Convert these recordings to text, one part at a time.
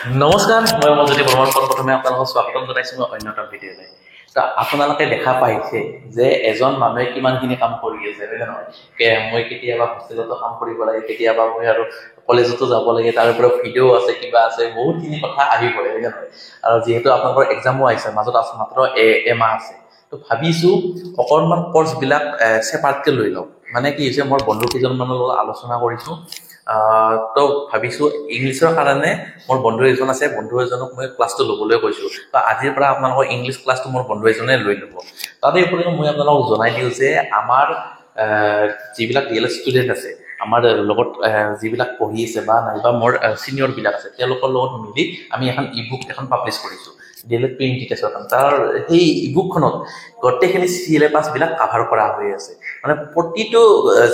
নমস্কাৰ মই মজুতি বৰ্মন প্ৰথমে আপোনালোকক স্বাগতম জনাইছো মই অন্যতম ভিডিঅ'লৈ তো আপোনালোকে দেখা পাইছে যে এজন মানুহে কিমানখিনি কাম কৰি আছে হয় নে নহয় মই কেতিয়াবা হোষ্টেলতো কাম কৰিব লাগে কেতিয়াবা মই আৰু কলেজতো যাব লাগে তাৰ ওপৰত ভিডিঅ' আছে কিবা আছে বহুতখিনি কথা আহি পৰে হয় নে নহয় আৰু যিহেতু আপোনালোকৰ এক্সামো আহিছে মাজত আছে মাত্ৰ এমাহ আছে তো ভাবিছো অকণমান কোৰ্ছবিলাক সেপাৰেটকৈ লৈ লওঁ মানে কি হৈছে মোৰ বন্ধু কেইজনমানৰ লগত আলোচনা কৰিছো তো ভাবিছো ইংলিছৰ কাৰণে মোৰ বন্ধু এজন আছে বন্ধু এজনক মই ক্লাছটো ল'বলৈ কৈছো তো আজিৰ পৰা আপোনালোকৰ ইংলিছ ক্লাছটো মোৰ বন্ধু এজনে লৈ ল'ব তাতে উপৰিও মই আপোনালোকক জনাই দিওঁ যে আমাৰ যিবিলাক ডিএলএড ষ্টুডেণ্ট আছে আমাৰ লগত যিবিলাক পঢ়ি আছে বা নাইবা মোৰ চিনিয়ৰ বিলাক আছে তেওঁলোকৰ লগত মিলি আমি এখন ইবুক এখন পাব্লিছ কৰিছো ডিএলএড প্ৰিণ্ট টিচাৰ তাৰ সেই ইবুকখনত গোটেইখিনি সিলেবাছ বিলাক কভাৰ কৰা হৈ আছে মানে প্ৰতিটো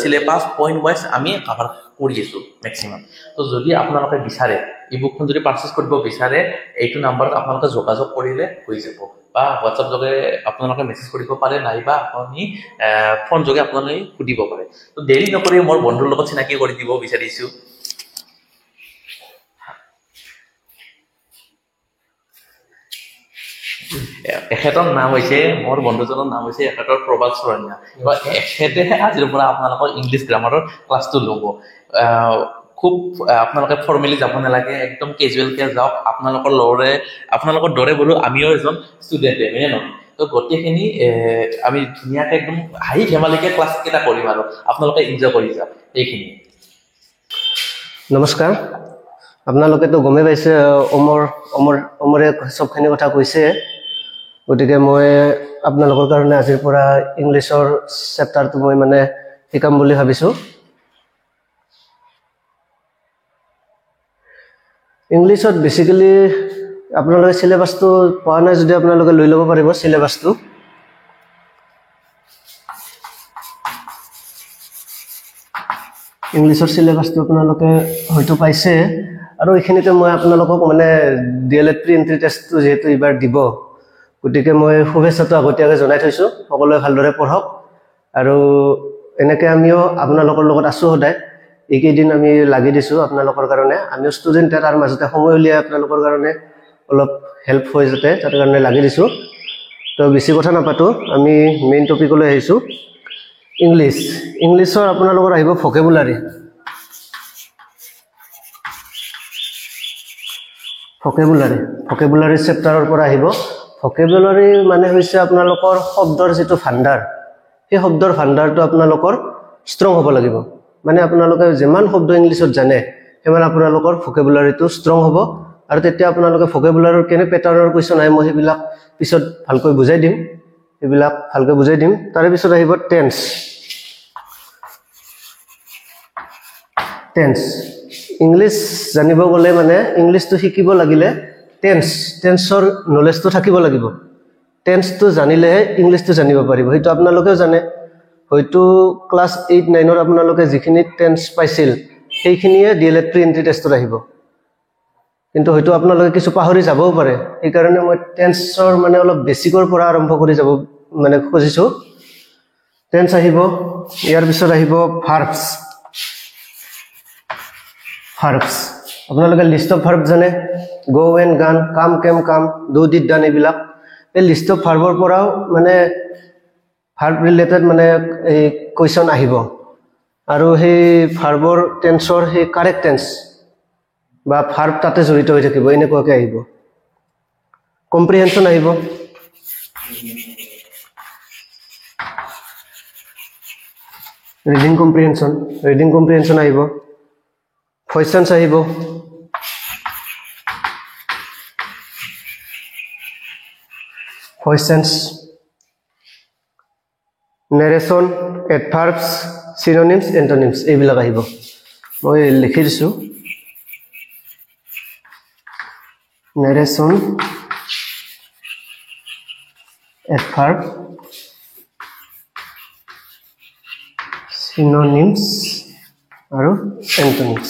সিলেবাছ পইণ্ট ওয়াইজ আমি কভাৰ কৰি আছো ম্যাক্সিমাম তো যদি আপোনালোকে বিচাৰে ইবুকখন যদি পাৰচেজ কৰিব বিচাৰে এইটো নম্বৰত আপোনালোকে যোগাযোগ কৰিলে হৈ যাব বা WhatsApp যোগে আপোনালোকে মেছেজ কৰিব পাৰে নাইবা আপুনি ফোন যোগে আপোনালোকে সুধিব পাৰে তো দেৰি নকৰি মোৰ বন্ধুৰ লগত চিনাকি কৰি দিব বিচাৰিছো এখেতৰ নাম হৈছে মোৰ বন্ধুজনৰ নাম হৈছে এখেতৰ প্ৰবাল চৰণীয়া এখেতে আজিৰ পৰা আপোনালোকৰ ইংলিছ গ্ৰামাৰৰ ক্লাছটো ল'ব খুব আপোনালোকে ফৰ্মেলি যাব নালাগে একদম কেজুৱেলকৈ যাওক আপোনালোকৰ দৰে বোলো আমিও এজন ষ্টুডেণ্টে হয় নহয় তো গোটেইখিনি আমি ধুনীয়াকৈ একদম হাঁহি ধেমালিকৈ ক্লাছকেইটা কৰিম আৰু আপোনালোকে এনজয় কৰি যাওক এইখিনি নমস্কাৰ আপোনালোকেতো গমে পাইছে অমৰে সবখিনি কথা কৈছে গতিকে মই আপোনালোকৰ কাৰণে আজিৰ পৰা ইংলিছৰ চেপ্টাৰটো মই মানে শিকাম বুলি ভাবিছো ইংলিছত বেসিক্যালি আপোনালোকে সিলেবাসটো পোৱা নাই যদি আপোনালোকে লৈ ল'ব পাৰিব সিলেবাসটো ইংলিছৰ সিলেবাসটো আপোনালোকে হয়তো পাইছে আৰু এইখিনিতে মই আপোনালোকক মানে ডিএলএড প্ৰি এন্ট্ৰি টেষ্টটো যেহেতু এবাৰ দিব গতিকে মই শুভেচ্ছাটো আগতীয়াকৈ জনাই থৈছো সকলোৱে ভালদৰে পঢ়ক আৰু এনেকৈ আমিও আপোনালোকৰ লগত আছো সদায় এইকেইদিন আমি লাগি দিছো আপোনালোকৰ কাৰণে আমি ষ্টুডেণ্ট তাৰ মাজতে সময় উলিয়াই আপোনালোকৰ কাৰণে অলপ হেল্প হৈ যাতে তাৰ কাৰণে লাগি দিছো তো বেছি কথা নাপাতো আমি মেইন টপিকলৈ আহিছো ইংলিছৰ আপোনালোকৰ আহিব ভকেবুলাৰী চেপ্টাৰৰ পৰা আহিব ভকেবুলাৰী মানে হৈছে আপোনালোকৰ শব্দৰ যেটো ভাণ্ডাৰ সেই শব্দৰ ভাণ্ডাৰটো আপোনালোকৰ ষ্ট্ৰং হ'ব লাগিব মানে আপোনালোকে যিমান শব্দ ইংলিছত জানে হেমান আপোনালোকৰ ভকেবুলাৰীটো ষ্ট্ৰং হ'ব আৰু তেতিয়া আপোনালোকে ভকেবুলাৰীৰ কেনে প্যাটাৰ্নৰ কোৱেশ্চন আহে মই হেবিলাক পিছত ভালকৈ বুজাই দিম তাৰে পিছত আহিব টেন্স ইংলিছ জানিব গলে মানে ইংলিছটো শিকিব লাগিলে টেন্সৰ নলেজটো থাকিব লাগিব টেন্সটো জানিলে ইংলিছটো জানিব পাৰিব হেতু আপোনালোকেও জানে হয়তো ক্লাস 8 9 ৰ আপোনালোকে যিখিনি টেন্স পাইছিল সেইখিনিয়ে ডিএলএড প্ৰি এন্ট্ৰি টেষ্টত আহিব কিন্তু হয়তো আপোনালোকে কিছু পাহৰি যাবও পাৰে এই কাৰণে মই টেন্সৰ মানে অলপ বেসিকৰ পৰা আৰম্ভ কৰি যাব মানে খুজিছো টেন্স আহিব ইয়াৰ পিছত আহিব ভাৰ্বছ আপোনালোকে লিষ্ট অফ ভাৰ্ব জানে গো এণ্ড গান কাম কেম কাম ডু ডিড ডান এইবিলাক এই লিষ্ট অফ ভাৰ্বৰ পৰাও মানে ভাৰ্ব ৰিলেটেড মানে এই কোৱেশ্চন আহিব আৰু সেই ভাৰ্বৰ টেন্সৰ সেই কাৰেক্ট টেন্স বা ভাৰ্ব তাতে জড়িত হৈ থাকিব এনেকুৱাকৈ আহিব কম্প্ৰিহেনচন আহিব ৰিডিং কম্প্ৰিহেনচন আহিব ভয়েস আহিব নেৰেশ্যন এডভাৰ্বছ সিনোনিমছ এন্টোনিমছ এইবিলাক আহিব মই লিখি দিছো নেৰেশ্যন এডভাৰ্ব সিনোনিমছ আৰু এন্টোনিমছ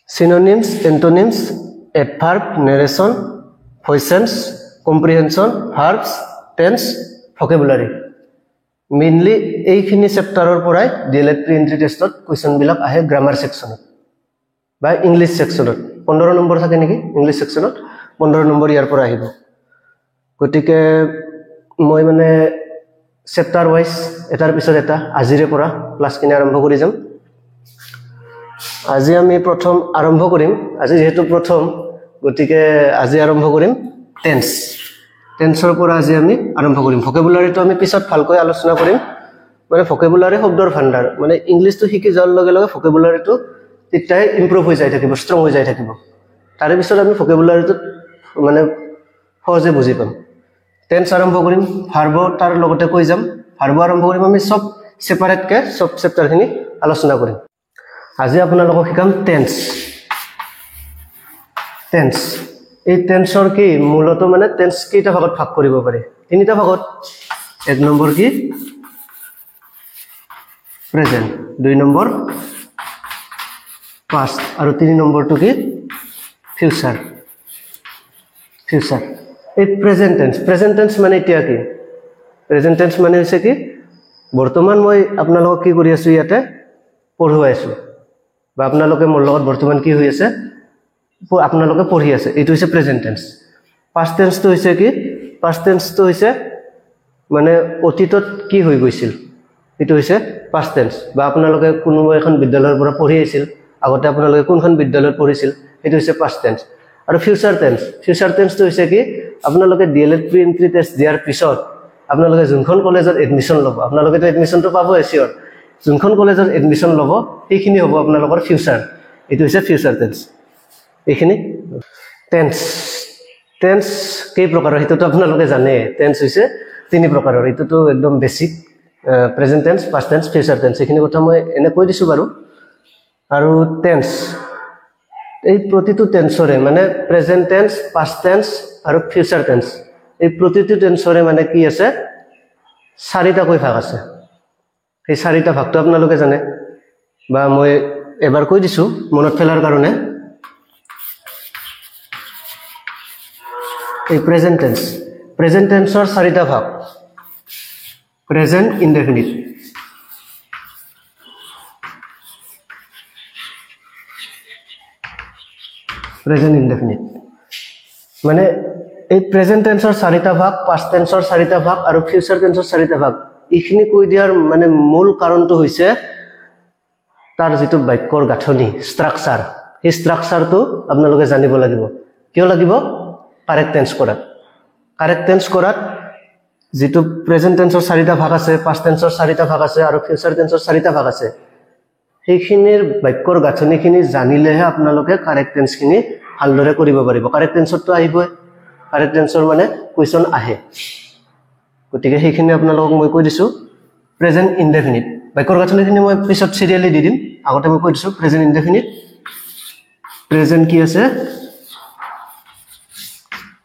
synonyms antonyms adverb narration voicens comprehension verbs tense vocabulary mainly এইখিনি চেপ্টাৰৰ পৰাই ডিএলএড প্ৰি এন্ট্ৰি টেষ্টত কুৱেশ্যনবিলাক আহে গ্ৰামাৰ সেকশনত বা ইংলিশ সেকশনত 15 নম্বৰ থাকে নেকি ইংলিশ সেকশনত 15 নম্বৰ ইয়াৰ পৰা আহিব গতিকে মই মানে চেপ্টাৰ ওয়াইজ এটাৰ পিছত এটা আজিৰে পৰা ক্লাছখিনি আৰম্ভ কৰি যাম আজি আমি প্ৰথম আৰম্ভ কৰিম আজি যেহেতু প্ৰথম গতিকে আজি আৰম্ভ কৰিম টেন্সৰ পৰা আজি আমি আৰম্ভ কৰিম ভোকেবুলাৰিটো আমি পিছত ভালকৈ আলোচনা কৰিম মানে ভোকেবুলাৰি শব্দৰ ভাণ্ডাৰ মানে ইংলিশটো শিকি যোৱাৰ লগে লগে ভোকেবুলাৰিটো তিতাই ইমপ্ৰুভ হৈ যায় থাকিব ষ্ট্ৰং হৈ যায় থাকিব তাৰে পিছত আমি ভোকেবুলাৰিটো মানে সহজে বুজি পাম টেন্স আৰম্ভ কৰিম ভাৰ্ব তাৰ লগতে কৈ যাম ভাৰ্ব আৰম্ভ কৰিম আমি সব সেপাৰেট কে সব চেপ্টাৰখিনি আলোচনা কৰিম আজি আপোনালোকক শিকাম টেন্স এই টেন্সৰ কি মূলত মানে টেন্স কেইটা ভাগত ভাগ কৰিব পাৰি তিনিটা ভাগত এক নম্বৰ কি প্ৰেজেন্ট দুই নম্বৰ পাস্ট আৰু তিনি নম্বৰটো কি ফিউচাৰ এই প্ৰেজেন্ট টেন্স মানে এতিয়া কি প্ৰেজেন্ট টেন্স মানে হৈছে কি বৰ্তমান মই আপোনালোকক কি কৰি আছো ইয়াতে পঢ়ুৱাই আছো বা আপোনালোকে মোৰ লগত বৰ্তমান কি হৈ আছে আপোনালোকে পঢ়ি আছে এইটো হৈছে প্ৰেজেন্ট টেন্স পাস্ট টেন্সটো হৈছে কি পাস্ট টেন্সটো হৈছে মানে অতীতত কি হৈ গৈছিল এইটো হৈছে পাস্ট টেন্স বা আপোনালোকে কোনো এখন বিদ্যালয়ৰ পৰা পঢ়ি আছিল আগতে আপোনালোকে কোনখন বিদ্যালয়ত পঢ়িছিল এইটো হৈছে পাস্ট টেন্স আৰু ফিউচাৰ টেন্সটো হৈছে কি আপোনালোকে ডিএলএড প্ৰি এন্ট্ৰি টেষ্ট দিয়াৰ পিছত আপোনালোকে যোনখন কলেজত এডমিশন ল'ব আপোনালোকে তো এডমিশনটো পাব এছিয়ৰ যোনখন কলেজত এডমিশন ল'ব এইখিনি হ'ব আপোনালোকৰ ফিউচাৰ এইটো হৈছে ফিউচাৰ টেন্স এইখিনি টেন্স কেই প্ৰকাৰৰ হেতুটো আপোনালোকে জানে টেন্স হৈছে তিনি প্ৰকাৰৰ এটোটো একদম basic present tense past tense future tense এইখিনি কথা মই এনে কৈ দিছো বাৰু আৰু টেন্স এই প্ৰতিটো টেন্সৰে মানে প্ৰেজেন্ট টেন্স পাস্ট টেন্স আৰু ফিউচাৰ টেন্স এই প্ৰতিটো টেন্সৰে মানে কি আছে চাৰিটা কৈ ভাগ আছে এই চাৰিটা ভাগটো আপোনালোকে জানে বা মই এবাৰ কৈ দিছো মনত ফেলাৰ কাৰণে এই প্ৰেজেন্ট টেন্সৰ চাৰিটা ভাগ প্ৰেজেন্ট ইনডেফিনিট মানে এই প্ৰেজেন্ট টেন্সৰ চাৰিটা ভাগ পাস্ট টেন্সৰ চাৰিটা ভাগ আৰু ফিউচাৰ টেন্সৰ চাৰিটা ভাগ এইখিনি কৈ দিয়াৰ মানে মূল কাৰণটো হৈছে তাৰ যেটো বাক্যৰ গাঁথনি ষ্ট্ৰাকচাৰ এই ষ্ট্ৰাকচাৰটো আপোনালোকে জানিব লাগিব কিয় লাগিব কাৰেক্ট টেন্স কৰাত যেটো প্ৰেজেন্ট টেন্সৰ চাৰিটা ভাগ আছে পাস্ট টেন্সৰ চাৰিটা ভাগ আছে আৰু ফিউচাৰ টেন্সৰ চাৰিটা ভাগ আছে সেইখিনিৰ বাক্যৰ গাঁথনিখিনি জানিলেহে আপোনালোকে কাৰেক্ট টেন্সখিনি ভালদৰে কৰিব পাৰিব কাৰেক্ট টেন্সৰটো আহিবই কাৰেক্ট টেন্সৰ মানে কোৱেশ্চন আহে গতিকে সেইখিনি আপোনালোকক মই কৈ দিছো প্ৰেজেন্ট ইনডেফিনিট বাক্যৰ গাঁথনিখিনি মই পিছত সিৰিয়ালি দি দিম আগতে মই কৈ দিছো প্ৰেজেন্ট ইনডেফিনিট প্ৰেজেন্ট কি আছে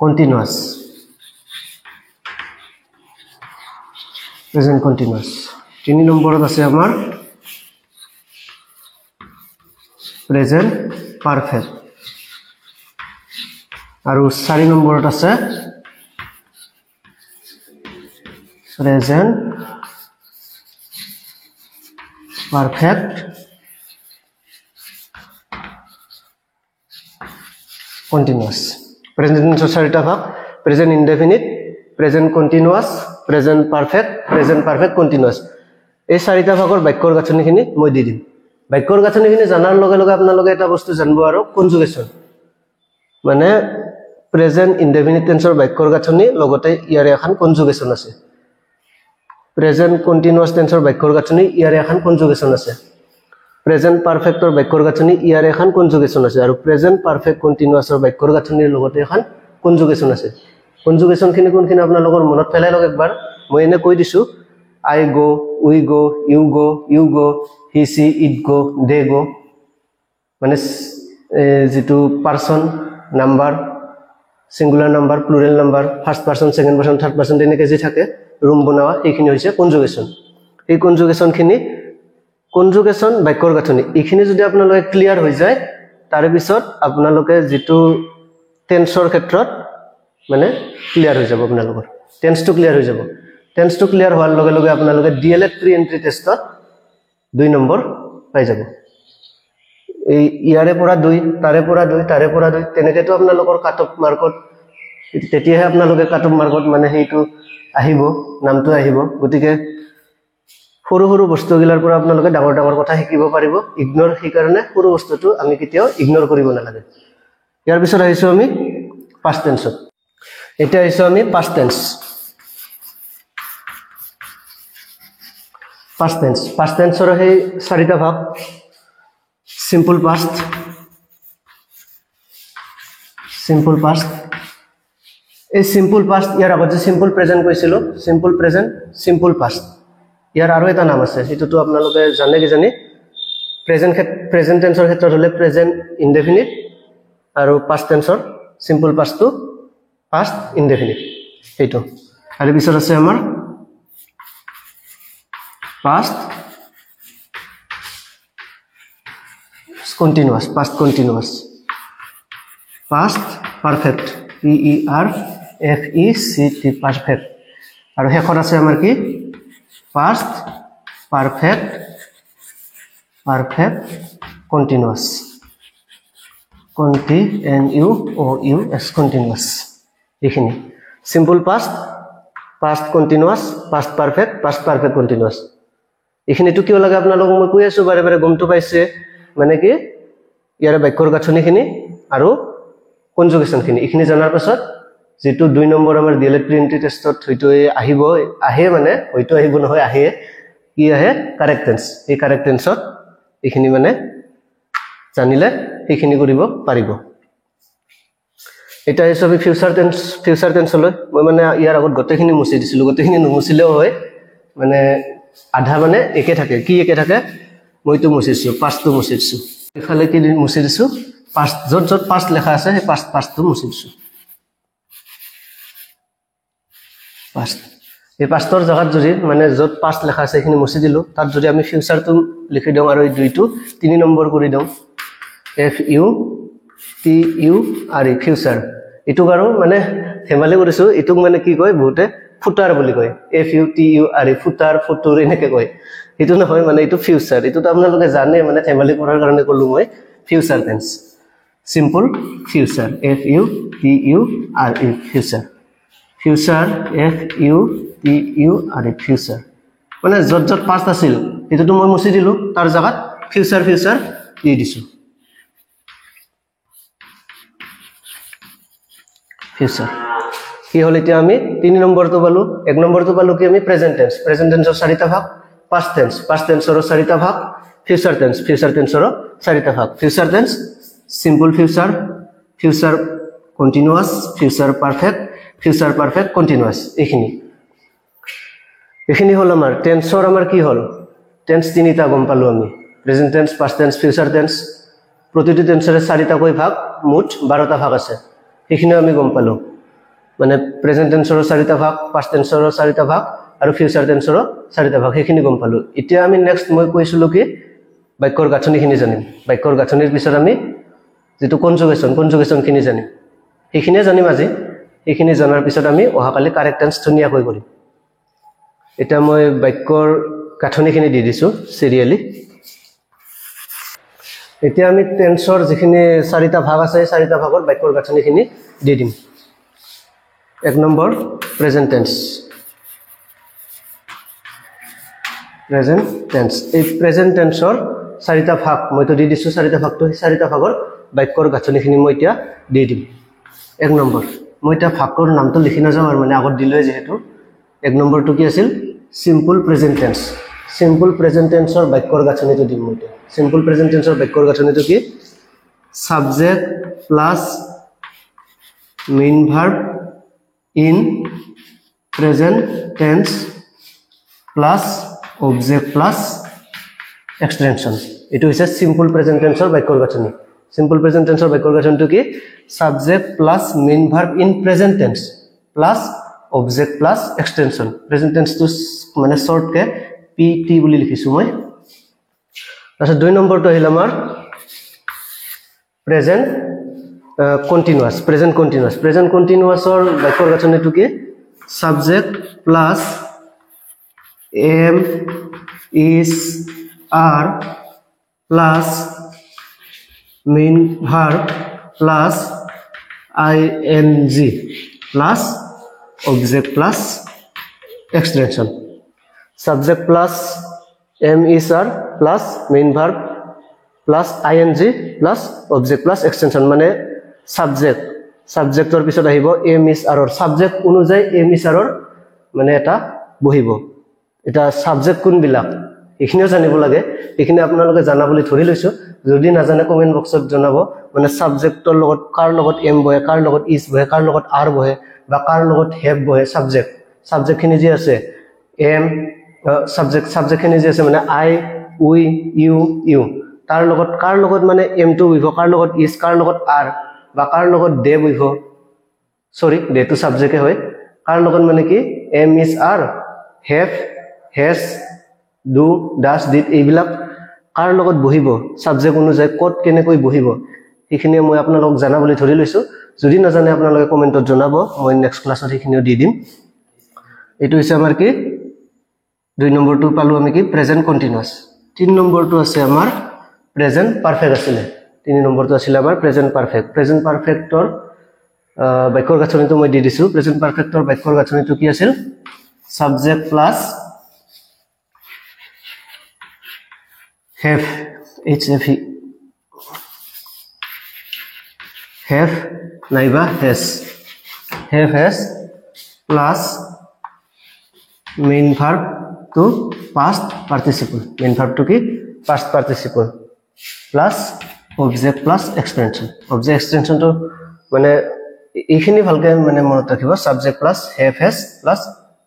কন্টিনিউয়াস প্ৰেজেন্ট কন্টিনিউয়াস তিনি নম্বৰত আছে আমাৰ প্ৰেজেন্ট পাৰফেক্ট আৰু 4 নম্বৰত আছে প্ৰেজেন্ট পাৰফেক্ট কন্টিনিউয়াস প্ৰেজেন্ট টেন্সৰ চাৰিটা ভাগ present indefinite present continuous present perfect continuous এই চাৰিটা ভাগৰ বাক্যৰ গাঁথনিখিনি মই দি দিম বাক্যৰ গাঁথনিখিনি জানাৰ লগে লগে আপোনালোকে এটা বস্তু জানিব আৰু কনজুগেচন মানে প্ৰেজেন্ট ইনডেফিনিট টেন্সৰ বাক্যৰ গাঁথনি লগতে ইয়াৰে এখন কনজুগেচন আছে প্ৰেজেন্ট কন্টিনিউয়াস টেন্সৰ বাক্যৰ গাঁথনি ইয়াৰে এখন কনজুগেচন আছে প্ৰেজেন্ট পাৰফেক্টৰ বাক্যৰ গাঁথনি ইয়াৰে এখন কনজুগেচন আছে আৰু প্ৰেজেন্ট পাৰফেক্ট কন্টিনিউয়াসৰ বাক্যৰ গাঁথনিৰ লগতে এখন কনজুগেচন আছে কনজুগেচনখিনি কোনখিনি আপোনালোকৰ মনত পেলাই লওক একবাৰ মই এনে কৈ দিছো I go, we go, you go, he, she, it go, they go. মানে যেটো person number singular number plural number first person second person third person এনেকে যে থাকে রুম বনাওয়া এইখিনি হৈছে কনজুগেচন এই কনজুগেচন বাক্যৰ গাঁথনি এইখিনি যদি আপোনালোকে ক্লিয়াৰ হৈ যায় তাৰ পিছত আপোনালোকে যেটো টেন্সৰ ক্ষেত্ৰত মানে ক্লিয়াৰ হৈ যাব আপোনালোকৰ টেন্সটো ক্লিয়াৰ হৈ যাব টেন্সটো ক্লিয়াৰ হোৱাৰ লগে লগে আপোনালোকে ডিএলএড প্ৰি এন্ট্ৰি টেষ্টত 2 নম্বৰ পাই যাব এই ইয়াৰে পৰা 2 তাৰে পৰা 2 তাৰে পৰা 2 তেনেকেতো আপোনালোকৰ কাট অফ মাৰ্কত তেতিয়াহে আপোনালোকে কাট অফ মাৰ্কত মানে সেইটো আহিব নামটো আহিব গতিকে সৰু সৰু বস্তুগিলাৰ পৰা আপোনালোকে ডাঙৰ ডাঙৰ কথা শিকিব পাৰিব ইগনোৰ সেই কাৰণে সৰু বস্তুটো আমি কেতিয়াও ইগনোৰ কৰিব নালাগে ইয়াৰ পিছত আহিছো আমি past tense এটা আহিছো আমি past tense past tense ৰ সেই চাৰিটা ভাগ simple past এই simple past ইয়াৰ আগত যে simple present কৈছিলো simple present simple past ইয়াৰ আৰু এটা নাম আছে এটোটো আপোনালোকে জানে কি জানি present tense ৰ ক্ষেত্ৰত হলে present indefinite আৰু past tense ৰ simple past to past indefinite এইটো আৰু পিছত আছে আমাৰ past continuous past perfect PERFECT perfect আৰু হেকৰ আছে আমাৰ কি past perfect continuous continuous এইখিনি simple past continuous past perfect continuous এইখিনি তো কিয় লাগে আপোনালোক মই কৈ আছো বাৰে বাৰে গমটো পাইছে মানে কি ইয়াৰে বাক্যৰ গাঁথনিখিনি আৰু কনজুগেশন খিনি এইখিনি জানাৰ পাছত যেটো 2 নম্বৰ আমাৰ ডিএলএড প্ৰি এন্ট্ৰি টেষ্টত হয়তো আহে মানে হয়তো আহিব নহয় আহে কি আহে কাৰেক্ট টেন্স এই কাৰেক্ট টেন্সত এইখিনি মানে জানিলে এইখিনি কৰিব পাৰিব এটা হিচাপে ফিউচাৰ টেন্স লৈ মই মানে ইয়াৰ আগত গটেখিনি মুছি দিছিলো গটেখিনি নমুছিলেও হয় মানে আধা মানে একে থাকে কি একে থাকে মইতো মুছিছো পাঁচটো মুছিছো ইফালে কি মুছি দিছো পাঁচ যত পাঁচ লেখা আছে সেই পাঁচটো মুছি দিছো পাঁচ এই পাঁচৰ জায়গাত যদি মানে যত পাঁচ লেখা আছে এইখিনি মুছি দিলো তাত যদি আমি ফিউচাৰটো লিখি দিওঁ আৰু এই দুইটো 3 নম্বৰ কৰি দিওঁ FUTURE ফিউচাৰ ইটো আৰু মানে হেমালি কৰিছো ইটোক মানে কি কয় বহুতে ফুটাৰ বুলি কয় FUTURE ফুটাৰ এনেকে কয় ইটো নহয় মানে ইটো ফিউচাৰ ইটোটো আপোনালোকে জানে মানে হেমালি কৰাৰ কাৰণে কলো মই future tense simple future FUTURE future FUTURE future মানে যত পাঁচ আছিল এটোটো মই মুছি দিলো তাৰ জায়গাত ফিউচাৰ দি দিছো ফিউচাৰ কি হল এতিয়া আমি 3 নম্বৰটো পালো 1 নম্বৰটো পালো কি আমি প্ৰেজেন্ট টেন্সৰ চাৰিটা ভাগ past tense ৰ চাৰিটা ভাগ ফিউচাৰ টেন্সৰ চাৰিটা ভাগ future tense simple future continuous future perfect continuous এইখিনি হল আমাৰ টেন্সৰ আমাৰ কি হল টেন্স তিনিটা গম পালো আমি present tense past tense future tense প্ৰতিটো টেন্সৰে চাৰিটা কৈ ভাগ মুঠ 12টা ভাগ আছে এইখিনি আমি গম পালো মানে প্ৰেজেন্ট টেন্সৰ চাৰিটা ভাগ past tenseৰ চাৰিটা ভাগ আৰু ফিউচাৰ টেন্সৰ চাৰিটা ভাগ এইখিনি গম পালো এতিয়া আমি নেক্সট মই কৈছিলো কি বাক্যৰ গাঁথনিখিনি জানিম বাক্যৰ গাঁথনিৰ পিছত আমি যেটো কনজুগেশন খিনি জানিম এইখিনি জানিম আজি এইখিনি জানাৰ পিছত আমি অহাকালি কাৰেক্ট টেন্স ধুনিয়াকৈ কৰিম এটা মই বাক্যৰ গাঁথনিখিনি দি দিছো সিৰিয়ালি এতিয়া আমি টেন্সৰ যিখিনি চাৰিটা ভাগ আছে চাৰিটা ভাগৰ বাক্যৰ গাঁথনিখিনি দি দিম 1 নম্বৰ প্ৰেজেন্ট টেন্স এই প্ৰেজেন্ট টেন্সৰ চাৰিটা ভাগ মইতো দি দিছো চাৰিটা ভাগটো চাৰিটা ভাগৰ বাক্যৰ গাঁথনিখিনি মই এতিয়া দি দিম 1 নম্বৰ মই এটা ভাগৰ নামটো লিখি না যাওঁ আৰু মানে আগত দিলৈ যেহেতু 1 নম্বৰটো কি আছিল সিম্পল প্ৰেজেন্ট টেন্সৰ বাক্যৰ গাঁথনিটো দিম মই সিম্পল প্ৰেজেন্ট টেন্সৰ বাক্যৰ গাঁথনিটো কি subject plus main verb in present tense plus object plus extension এটো হৈছে সিম্পল প্ৰেজেন্ট টেন্সৰ বাক্যৰ গাঁথনি সিম্পল প্ৰেজেন্ট টেন্সৰ বাক্যৰ গাঁথনিটো কি subject plus main verb in present tense plus object plus extension present টেন্সটো মানে শর্ট কে PT বুলি লিখিছো মই আচ্ছা 2 নম্বৰটো আহিল আমাৰ প্ৰেজেন্ট কন্টিনিউয়াসৰ বাক্যৰ গাঁথনিটো কি subject plus am is are plus main verb plus ing plus object plus extension. Subject plus am is are plus main verb plus ing plus object plus extension মানে subject subjector পিছত আহিব am is are or subject অনুযায়ী am is are মানে এটা বহিব এটা subject কোন বিলাক এখিনিও জানিব লাগে এখিনি আপোনালোকে জানা বুলি ধৰি লৈছো যদি নাজানে কমেন্ট বক্সত জনাব মানে সাবজেক্টৰ লগত কাৰ লগত এম বহে কাৰ লগত ইজ বহে কাৰ লগত আৰ বহে বা কাৰ লগত হেভ বহে সাবজেক্ট খিনি যে আছে এম সাবজেক্ট খিনি যে আছে মানে আই উই ইউ তাৰ লগত কাৰ লগত মানে এম টু বহিব কাৰ লগত ইজ কাৰ লগত আৰ বা কাৰ লগত দে বহিব সৰি দে টু সাবজেক্টে হয় কাৰ লগত মানে কি am is are have has do does did এইবিলাক কাৰ লগত বহিব সাবজেক্ট অনুযায়ী কোড কেনেকৈ বহিব এইখিনি মই আপোনালোক জানা বুলি ধৰি লৈছো যদি নাজানে আপোনালোকে কমেন্টত জনাব মই নেক্সট ক্লাছত এইখিনিও দি দিম এটো হৈছে আমাৰ কি 2 নম্বৰটো পালো আমি কি প্ৰেজেন্ট কন্টিনিউয়াস 3 নম্বৰটো আছে আমাৰ প্ৰেজেন্ট পাৰফেক্ট আছিল 3 নম্বৰটো আছিল আমাৰ প্ৰেজেন্ট পাৰফেক্টৰ বাক্যৰ গাঁথনিটো মই দি দিছো প্ৰেজেন্ট পাৰফেক্টৰ বাক্যৰ গাঁথনিটো কি আছিল subject plus have have naiba has plus main verb to past participle main verb to ki past participle plus object plus extension to mane ekhini bhalke mane monot rakhibo subject plus have has plus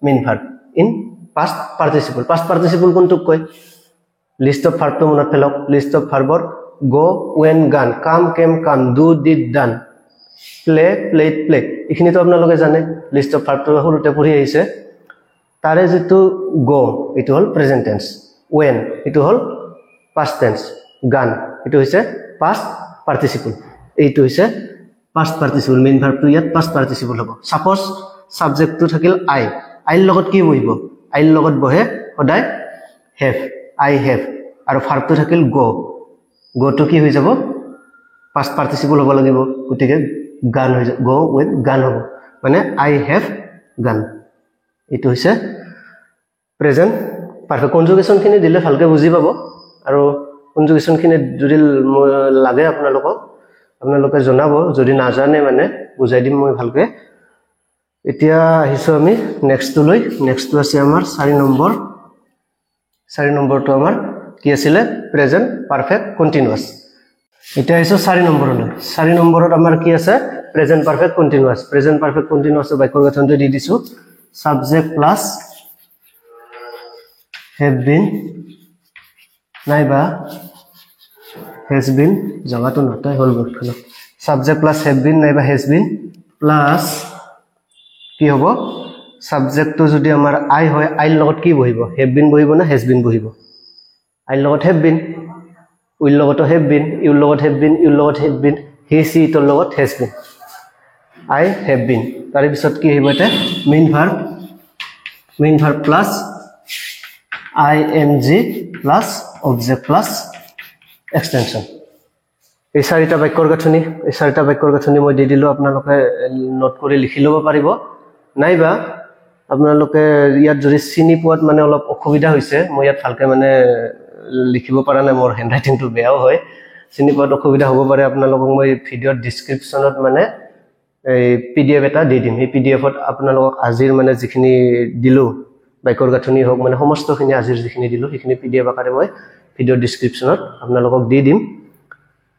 main verb in past participle kontuk koi list of verb to monot pelok list of verb or go went gone come came come do did done play played play ekhini to apnaloke jane list of verb to horute puri aise tare jitu go itu hol present tense when itu hol past tense gone itu hoise past participle eitu hoise past participle main verb to yat past participle hobo suppose subject to thakil I logot ki bohibo I logot bohe hodai have I have আৰু verb to থাকিল go to কি হৈ যাব past participle হ'ব লাগিব গটিকে gone হৈ যাব go with gone হ'ব মানে I have gone এটো হৈছে প্ৰেজেন্ট পাৰফেক্ট কনজুগেশন খিনি দিলে ভালকে বুজি পাব আৰু কনজুগেশন খিনি যদি লাগে আপোনালোকে জনাব যদি নাজানে মানে বুজাই দিম মই ভালকে এতিয়া আহিছো আমি নেক্সট লৈ নেক্সট আছে আমাৰ 4 নম্বৰটো আমাৰ কি আছিল প্ৰেজেন্ট পাৰফেক্ট কন্টিনিউয়াস এটা আছে 4 নম্বৰলৈ 4 নম্বৰত আমাৰ কি আছে প্ৰেজেন্ট পাৰফেক্ট কন্টিনিউয়াস বাক্যৰ গঠনটো দি দিছো সাবজেক্ট প্লাস have been নাইবা has been জাগাটো নটাই হল বৰ্তমান সাবজেক্ট প্লাস have been নাইবা has been প্লাস কি হ'ব সাবজেক্ট তো যদি আমাৰ I হয় I লগত কি বহিব have been বহিব না has been বহিব I লগত have been will লগত have been you লগত have been he she to লগত has been I have been তাৰে পিছত কি হ'ব এটা main verb plus ing plus object plus extension এই চাৰিটা বাক্যৰ গাঁথনি মই দি দিলো আপোনালোকে নোট কৰি লিখি ল'ব পাৰিব নাইবা আপোনালোকে ইয়াত যদি চিনি পোৱাত মানে অলপ অসুবিধা হৈছে মই ইয়াত ভালকে মানে লিখিব পৰা নাই মোৰ হ্যান্ডৰাইটিংটো বেয়াও হয় চিনি পোৱাত অসুবিধা হ'ব পাৰে আপোনালোকক মই ভিডিঅ'ৰ ডেসক্ৰিপচনত মানে এই পিডিএফ এটা দি দিম এই পিডিএফত আপোনালোকক আজিৰ মানে যিখিনি দিলো বাক্যৰ গাঁথনি হোক মানে সমস্তখিনি আজিৰ যিখিনি দিলো সেইখিনি পিডিএফ আকাৰে মই ভিডিঅ'ৰ ডেসক্ৰিপচনত আপোনালোকক দি দিম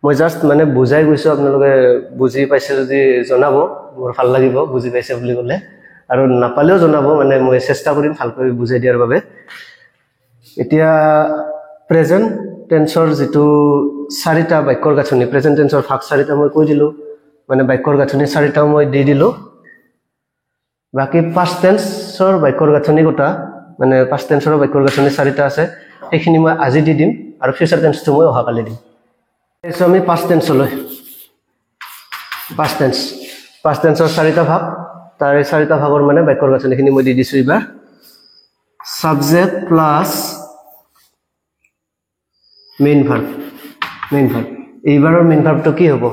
মই জাস্ট মানে বুজাই গৈছো আপোনালোকে বুজি পাইছে যদি জনাব মোৰ ভাল লাগিব বুজি পাইছে বুলি ক'লে আৰু নাপালেও জনাব মানে মই চেষ্টা কৰিম ভালকৈ বুজাই দিয়াৰ বাবে এতিয়া প্ৰেজেন্ট টেন্সৰ যেটো চাৰিটা বাক্যৰ গাঁথনি প্ৰেজেন্ট টেন্সৰ ভাগ চাৰিটা মই কৈ দিলো মানে বাক্যৰ গাঁথনি চাৰিটা মই দি দিলো বাকি পাস্ট টেন্সৰ বাক্যৰ গাঁথনি কটা মানে পাস্ট টেন্সৰ বাক্যৰ গাঁথনি চাৰিটা আছে এইখিনি মই আজি দি দিম আৰু ফিউচাৰ টেন্সটো মই অহাকালি দিম এসো আমি পাস্ট টেন্সলৈ পাস্ট টেন্সৰ চাৰিটা ভাগ তাৰে চাৰিটা ভাগৰ মানে বাক্যৰ গাঁথনিখিনি মই দি দিছো এবাৰ subject plus main verb এইবাৰৰ main verb to কি হ'ব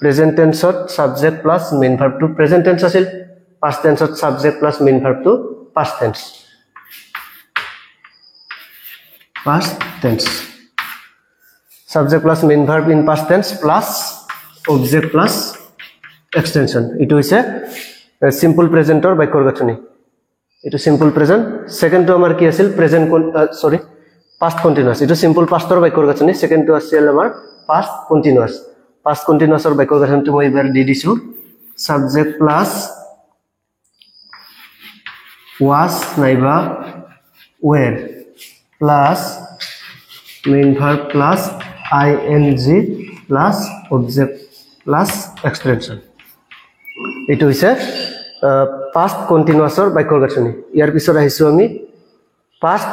present tense to subject plus main verb to present tense আছিল past tense to subject plus main verb to past tense subject plus main verb in past tense plus object plus extension itu হৈছে simple present or বাক্যৰ গাঁথনি itu simple present second to আমাৰ কি আছিল present past continuous itu simple past or বাক্যৰ গাঁথনি second to আছিল আমাৰ past continuous or বাক্যৰ গাঁথনিটো মই এবাৰ দি দিছো subject plus was নাইবা were plus main verb plus ing plus object plus extension itu হৈছে past continuous or বাক্যৰ গাঁথনি ইয়াৰ পিছত আহিছো আমি past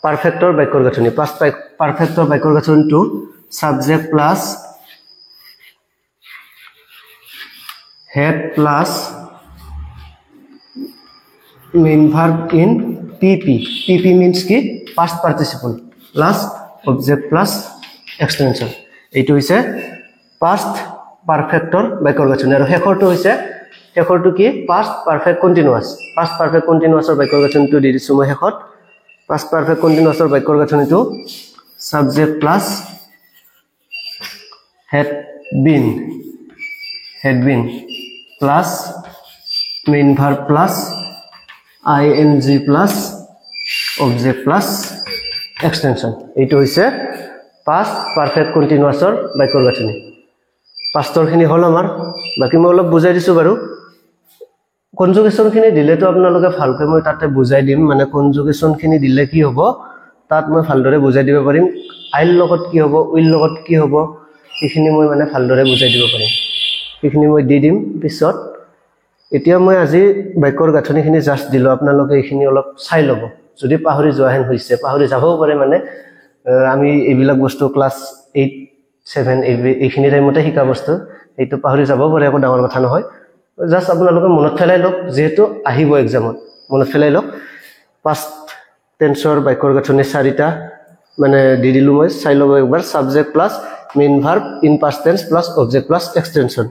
perfect or বাক্যৰ গাঁথনি past perfect or বাক্যৰ গাঁথনিটো subject plus had plus main verb in pp means ki past participle plus object plus extension এইটো হৈছে past perfect or বাক্যৰ গাঁথনি আৰু শেষৰটো কি past perfect continuous or বাক্যৰ গাঁথনিটো দি দিছো মই শেষত past perfect continuous or বাক্যৰ গাঁথনিটো subject plus had been plus main verb plus ing plus object plus extension এইটো হৈছে past perfect continuous or বাক্যৰ গাঁথনি পাষ্টৰ খিনি হল আমাৰ বাকি মই অলপ বুজাই দিছো বাৰু কনজুগেশন খিনি দিলে তো আপোনালোকে ভালকৈ মই তাতে বুজাই দিম মানে কনজুগেশন খিনি দিলে কি হ'ব তাত মই ভালদৰে বুজাই দিব পাৰিম আইল লগত কি হ'ব উইল লগত কি হ'ব এইখিনি মই মানে ভালদৰে বুজাই দিব পাৰিম এইখিনি মই দি দিম পিছত এতিয়া মই আজি বাক্যৰ গাঁথনিখিনি জাস্ট দিলো আপোনালোকে এইখিনি অলপ চাই ল'ব যদি পাহৰি যোৱা হেন হৈছে পাহৰি যাবও পাৰে মানে আমি এইবিলাক বস্তু ক্লাস 8 7 এইখিনি টাইমতে শিকা বস্তু এইটো পাহৰি যাবও পাৰে একো ডাঙৰ কথা নহয় জাস্ট আপোনালোকে মনত ফেলাই লওক যেহেতু আহিব এক্সামত মনত ফেলাই লওক past tenseৰ বাক্যৰ গাঁথনি চাৰিটা মানে দি দিলো মই চাই ল'ব একবাৰ subject plus main verb in past tense plus object plus extension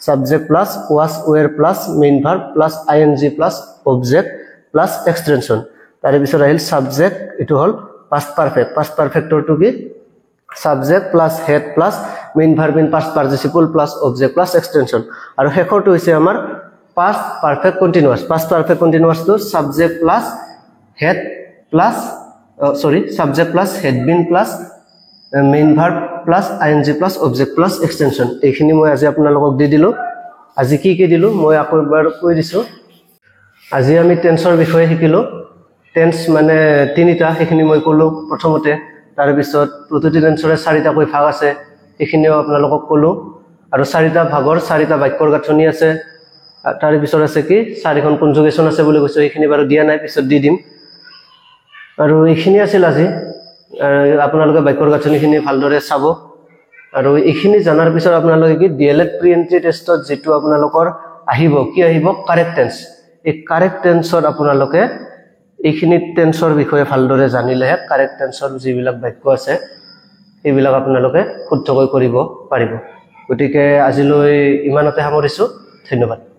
subject plus was were plus main verb plus ing plus object plus extension তাৰে পিছত আহিল subject এটো হল past perfect to কি subject plus had plus main verb in past participle plus object plus extension আৰু শেষৰটো হৈছে আমাৰ past perfect continuous to subject plus had plus subject plus had been plus main verb plus ing plus object plus extension এইখিনি মই আজি আপোনালোকক দি দিলো আজি কি দিলো মই আকৌ এবাৰ কৈ দিছো আজি আমি টেন্সৰ বিষয়ে শিকিলো টেন্স মানে তিনিটা সেইখিনি মই কলো প্ৰথমতে তাৰ পিছত প্ৰতিটি টেন্সৰে চাৰিটা কৈ ভাগ আছে এইখিনিও আপোনালোকক কলো আৰু চাৰিটা ভাগৰ চাৰিটা বাক্যৰ গাঁথনি আছে তাৰ পিছত আছে কি চাৰিখন কনজুগেশন আছে বুলি কৈছো এইখিনি বাৰু দিয়া নাই পিছত দি দিম আৰু এইখিনি আছিল আজি আপোনালোকে বাক্যৰ গাঁথনিখিনি ভালদৰে চাব আৰু এইখিনি জানাৰ পিছত আপোনালোকে কি ডিএলএড প্ৰি এন্ট্ৰি টেষ্টত যেটো আপোনালোকৰ আহিব কাৰেক্ট টেন্স এই কাৰেক্ট টেন্সত আপোনালোকে এইখিনি টেন্সৰ বিষয়ে ভালদৰে জানিলেহে কাৰেক্ট টেন্সৰ যিবিলাক বাক্য আছে এইবিলাক আপোনালোকে শুদ্ধকৈ কৰিব পাৰিব গতিকে আজিলৈ ইমানতে সামৰিছো ধন্যবাদ